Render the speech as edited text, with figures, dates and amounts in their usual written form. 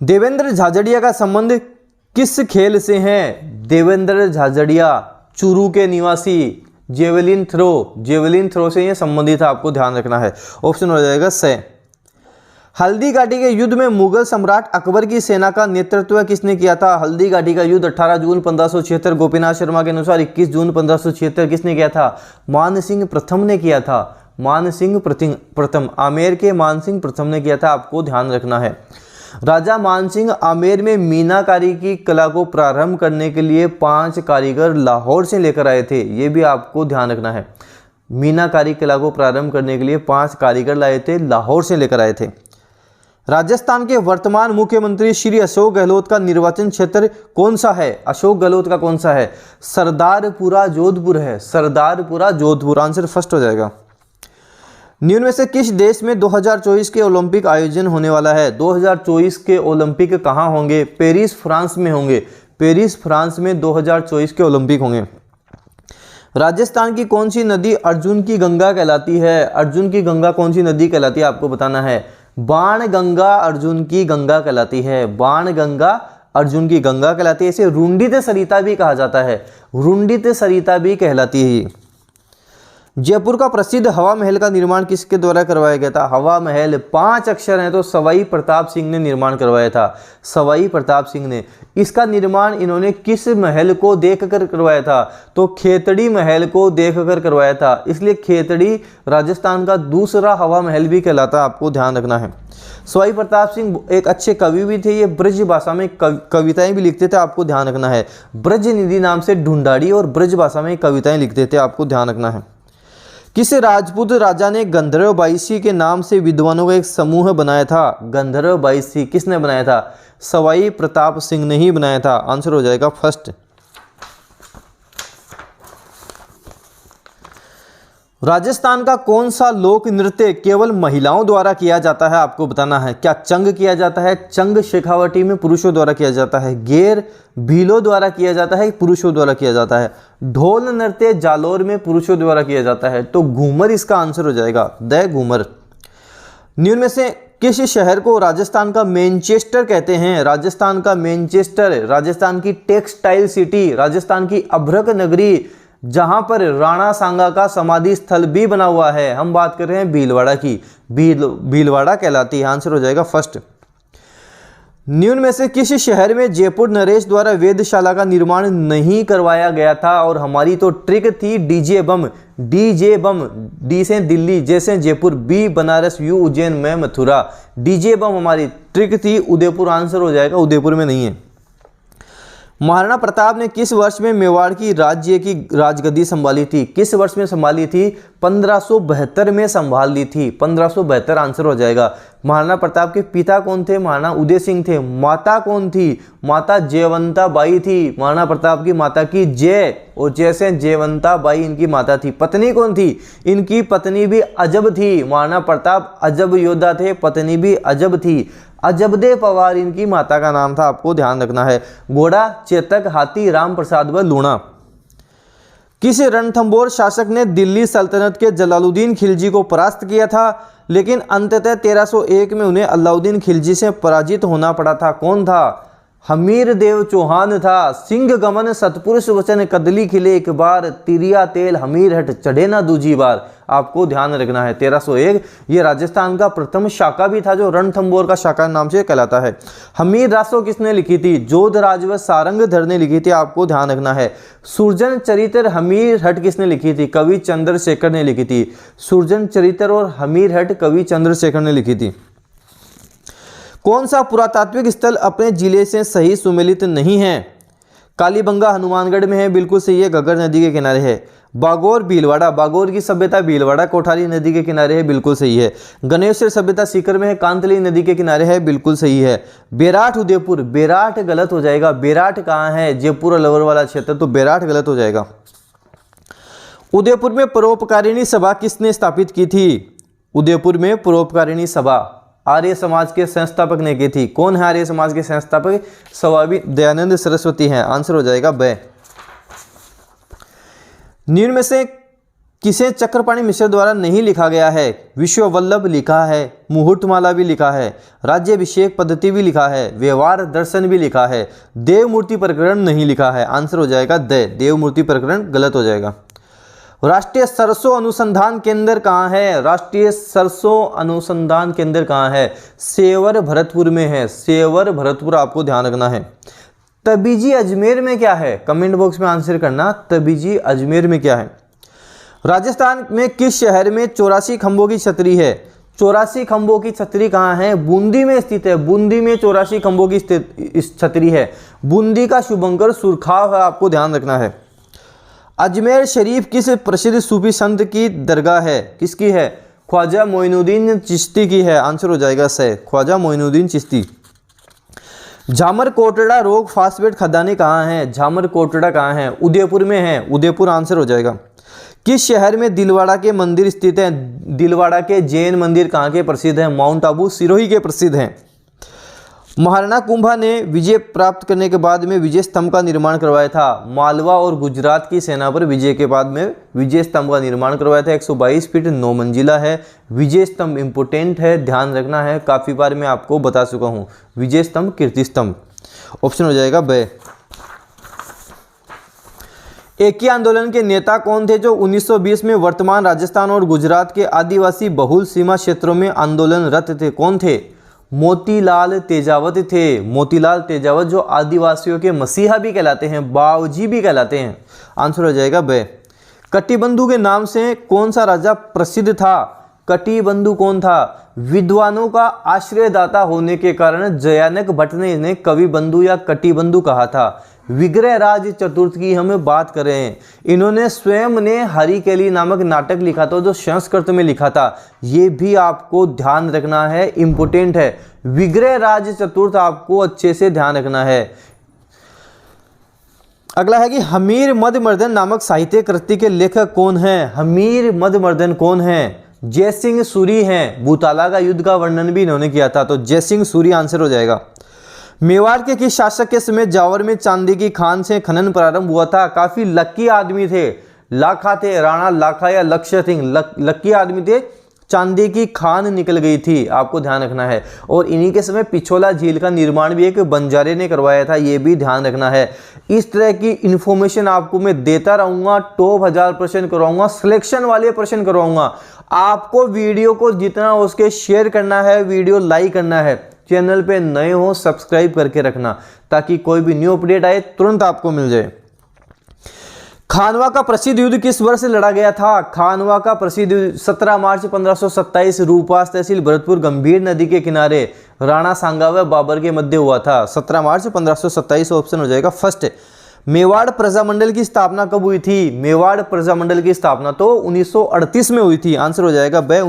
देवेंद्र झाझड़िया का संबंध किस खेल से है? देवेंद्र झाझड़िया चूरू के निवासी, जेवलिन थ्रो से ये संबंधित है, आपको ध्यान रखना है। ऑप्शन हो जाएगा स। हल्दी घाटी के युद्ध में मुगल सम्राट अकबर की सेना का नेतृत्व किसने किया था? हल्दी घाटी का युद्ध 18 जून 1576, गोपीनाथ शर्मा के अनुसार 21 जून 1576 किसने किया था? मानसिंह प्रथम ने किया था। मानसिंह प्रथम, आमेर के मानसिंह प्रथम ने किया था, आपको ध्यान रखना है। राजा मानसिंह आमेर में मीनाकारी की कला को प्रारंभ करने के लिए 5 कारीगर लाहौर से लेकर आए थे, ये भी आपको ध्यान रखना है। मीनाकारी कला को प्रारंभ करने के लिए 5 कारीगर लाए थे, लाहौर से लेकर आए थे। राजस्थान के वर्तमान मुख्यमंत्री श्री अशोक गहलोत का निर्वाचन क्षेत्र कौन सा है? अशोक गहलोत का कौन सा है? सरदारपुरा जोधपुर है, सरदारपुरा जोधपुर, आंसर फर्स्ट हो जाएगा। निम्न में से किस देश में 2024 के ओलंपिक आयोजन होने वाला है? 2024 के ओलंपिक कहाँ होंगे? पेरिस फ्रांस में होंगे। पेरिस फ्रांस में 2024 के ओलंपिक होंगे। राजस्थान की कौन सी नदी अर्जुन की गंगा कहलाती है? अर्जुन की गंगा कौन सी नदी कहलाती है, आपको बताना है। बाण गंगा अर्जुन की गंगा कहलाती है। बाण गंगा अर्जुन की गंगा कहलाती है। इसे रुंडित सरिता भी कहा जाता है, रुंडित सरिता भी कहलाती है। जयपुर का प्रसिद्ध हवा महल का निर्माण किसके द्वारा करवाया गया था? हवा महल 5 अक्षर हैं तो सवाई प्रताप सिंह ने निर्माण करवाया था, सवाई प्रताप सिंह ने। इसका निर्माण इन्होंने किस महल को देखकर करवाया था? तो खेतड़ी महल को देखकर करवाया था, इसलिए खेतड़ी राजस्थान का दूसरा हवा महल भी कहलाता है, आपको ध्यान रखना है। सवाई प्रताप सिंह एक अच्छे कवि भी थे, ये ब्रज भाषा में कविताएं भी लिखते थे, आपको ध्यान रखना है। ब्रज निधि नाम से ढूंढाड़ी और ब्रज भाषा में कविताएं लिखते थे, आपको ध्यान रखना है। किस राजपूत राजा ने गंधर्व बाईसी के नाम से विद्वानों का एक समूह बनाया था? गंधर्व बाईसी किसने बनाया था? सवाई प्रताप सिंह ने ही बनाया था, आंसर हो जाएगा फर्स्ट। राजस्थान का कौन सा लोक नृत्य केवल महिलाओं द्वारा किया जाता है, आपको बताना है। क्या चंग किया जाता है? चंग शेखावटी में पुरुषों द्वारा किया जाता है। गेर भीलों द्वारा किया जाता है, पुरुषों द्वारा किया जाता है। ढोल नृत्य जालोर में पुरुषों द्वारा किया जाता है, तो घूमर इसका आंसर हो जाएगा, द घूमर। निम्न में से किस शहर को राजस्थान का मैनचेस्टर कहते हैं? राजस्थान का मैनचेस्टर, राजस्थान की टेक्सटाइल सिटी, राजस्थान की अभ्रक नगरी, जहां पर राणा सांगा का समाधि स्थल भी बना हुआ है। हम बात कर रहे हैं भीलवाड़ा की, भीलवाड़ा कहलाती है, आंसर हो जाएगा फर्स्ट। निम्न में से किस शहर में जयपुर नरेश द्वारा वेधशाला का निर्माण नहीं करवाया गया था? और हमारी तो ट्रिक थी डीजे बम, डीजे बम, डी से दिल्ली, जैसे जयपुर, बी बनारस, यू उज्जैन, में मथुरा। डीजे बम हमारी ट्रिक थी, उदयपुर आंसर हो जाएगा, उदयपुर में नहीं है। महाराणा प्रताप ने किस वर्ष में मेवाड़ की राज्य की राजगद्दी संभाली थी? किस वर्ष में संभाली थी? 1572 में संभाल ली थी, 1572 आंसर हो जाएगा। महाराणा प्रताप के पिता कौन थे? महाराणा उदय सिंह थे। माता कौन थी? माता जयवंता बाई थी। महाराणा प्रताप की माता की जय, और जैसे जयवंता बाई इनकी माता थी। पत्नी कौन थी? इनकी पत्नी भी अजब थी। महाराणा प्रताप अजब योद्धा थे, पत्नी भी अजब थी। अजबदे पवार इनकी माता का नाम था, आपको ध्यान रखना है। घोड़ा, चेतक, हाथी, राम प्रसाद व लूणा। किस रणथंभौर शासक ने दिल्ली सल्तनत के जलालुद्दीन खिलजी को परास्त किया था, लेकिन अंततः 1301 में उन्हें अलाउद्दीन खिलजी से पराजित होना पड़ा था? कौन था? हमीर देव चौहान था। सिंह गमन सतपुरुष वचन कदली खिले एक बार, तिरिया तेल हमीर हट चढ़े ना दूजी बार, आपको ध्यान रखना है। 1301 ये राजस्थान का प्रथम शाखा भी था, जो रणथंभौर का शाखा नाम से कहलाता है। हमीर रासो किसने लिखी थी? जोधराज व सारंगधर ने लिखी थी, आपको ध्यान रखना है। सुरजन चरित्र हमीर हट किसने लिखी थी? कवि चंद्रशेखर ने लिखी थी। सुरजन चरित्र और हमीर हट कवि चंद्रशेखर ने लिखी थी। कौन सा पुरातात्विक स्थल अपने जिले से सही सुमेलित नहीं है? कालीबंगा हनुमानगढ़ में है, बिल्कुल सही है, घग्गर नदी के किनारे है। बागौर भीलवाड़ा, बागौर की सभ्यता भीलवाड़ा कोठारी नदी के किनारे है, बिल्कुल सही है। गणेश्वर सभ्यता सीकर में है, कांतली नदी के किनारे है, बिल्कुल सही है। बेराट उदयपुर, बेराट गलत हो जाएगा। बेराट कहाँ है? जयपुर अलवर वाला क्षेत्र, तो बेराट गलत हो जाएगा। उदयपुर में परोपकारिणी सभा किसने स्थापित की थी? उदयपुर में परोपकारिणी सभा आर्य समाज के संस्थापक ने की थी। कौन है आर्य समाज के संस्थापक? स्वामी दयानंद सरस्वती हैं, आंसर हो जाएगा ब। निम्न में से किसे चक्रपाणि मिश्र द्वारा नहीं लिखा गया है? विश्व वल्लभ लिखा है, मुहूर्तमाला भी लिखा है, राज्याभिषेक पद्धति भी लिखा है, व्यवहार दर्शन भी लिखा है, देवमूर्ति प्रकरण नहीं लिखा है। आंसर हो जाएगा देवमूर्ति प्रकरण गलत हो जाएगा। राष्ट्रीय सरसों अनुसंधान केंद्र कहाँ है? राष्ट्रीय सरसों अनुसंधान केंद्र कहाँ है? सेवर भरतपुर में है। सेवर भरतपुर आपको ध्यान रखना है। तबीजी अजमेर में क्या है? कमेंट बॉक्स में आंसर करना, तबीजी अजमेर में क्या है? राजस्थान में किस शहर में 84 खंभों की छतरी है? 84 खंभों की छतरी कहाँ है? बूंदी में स्थित है। बूंदी में 84 खंभों की छतरी है। बूंदी का शुभंकर सुरखाव है, आपको ध्यान रखना है। अजमेर शरीफ किस प्रसिद्ध सूफी संत की दरगाह है? किसकी है? ख्वाजा मोइनुद्दीन चिश्ती की है। आंसर हो जाएगा सही, ख्वाजा मोइनुद्दीन चिश्ती। झामर कोटड़ा रोग फास्फेट खदानें कहाँ है? झामर कोटड़ा कहाँ है? उदयपुर में है। उदयपुर आंसर हो जाएगा। किस शहर में दिलवाड़ा के मंदिर स्थित हैं? दिलवाड़ा के जैन मंदिर कहाँ के प्रसिद्ध हैं? माउंट आबू सिरोही के प्रसिद्ध हैं। महाराणा कुंभा ने विजय प्राप्त करने के बाद में विजय स्तंभ का निर्माण करवाया था। मालवा और गुजरात की सेना पर विजय के बाद में विजय स्तंभ का निर्माण करवाया था। 122 फीट 9 मंजिला है। विजय स्तंभ इंपोर्टेंट है, ध्यान रखना है, काफ़ी बार मैं आपको बता चुका हूँ। विजय स्तंभ कीर्ति स्तंभ। ऑप्शन हो जाएगा ब। एकी आंदोलन के नेता कौन थे जो 1920 में वर्तमान राजस्थान और गुजरात के आदिवासी बहुल सीमा क्षेत्रों में आंदोलनरत थे? कौन थे? मोतीलाल तेजावत थे। मोतीलाल तेजावत जो आदिवासियों के मसीहा भी कहलाते हैं, बावजी भी कहलाते हैं। आंसर हो जाएगा ब। कटिबंधु के नाम से कौन सा राजा प्रसिद्ध था? कटिबंधु कौन था? विद्वानों का आश्रयदाता होने के कारण जयानक भट्ट ने इन्हें कविबंधु या कटिबंधु कहा था। विग्रहराज चतुर्थ की हम बात कर रहे हैं। इन्होंने स्वयं ने हरिकेली नामक नाटक लिखा था जो संस्कृत में लिखा था। ये भी आपको ध्यान रखना है, इंपोर्टेंट है। विग्रहराज चतुर्थ आपको अच्छे से ध्यान रखना है। अगला है कि हमीर मदमर्दन नामक साहित्य कृति के लेखक कौन है? हमीर मदमर्दन कौन है? जयसिंह सूरी हैं। भूताला का युद्ध का वर्णन भी इन्होंने किया था, तो जयसिंह सूरी आंसर हो जाएगा। मेवाड़ के किस शासक के समय जावर में चांदी की खान से खनन प्रारंभ हुआ था? काफी लक्की आदमी थे, लाखा थे, राणा लाखा या लक्ष्य सिंह, लक्की आदमी थे। चांदी की खान निकल गई थी, आपको ध्यान रखना है। और इन्हीं के समय पिछोला झील का निर्माण भी एक बंजारे ने करवाया था, ये भी ध्यान रखना है। इस तरह की इंफॉर्मेशन आपको मैं देता रहूंगा। टॉप 1000 प्रश्न करवाऊंगा, सिलेक्शन वाले प्रश्न करवाऊंगा। आपको वीडियो को जितना हो उसके शेयर करना है, वीडियो लाइक करना है। चैनल पे नए हो सब्सक्राइब करके रखना ताकि कोई भी न्यू अपडेट आए तुरंत आपको मिल जाए। खानवा का प्रसिद्ध युद्ध किस वर्ष लड़ा गया था? खानवा का प्रसिद्ध युद्ध 17 मार्च 1527 रूपास तहसील भरतपुर गंभीर नदी के किनारे राणा सांगा व बाबर के मध्य हुआ था। 17 मार्च 1527 ऑप्शन हो जाएगा फर्स्ट। मेवाड़ प्रजामंडल की स्थापना कब हुई थी? मेवाड़ प्रजामंडल की स्थापना तो 1938 में हुई थी। आंसर हो जाएगा ब।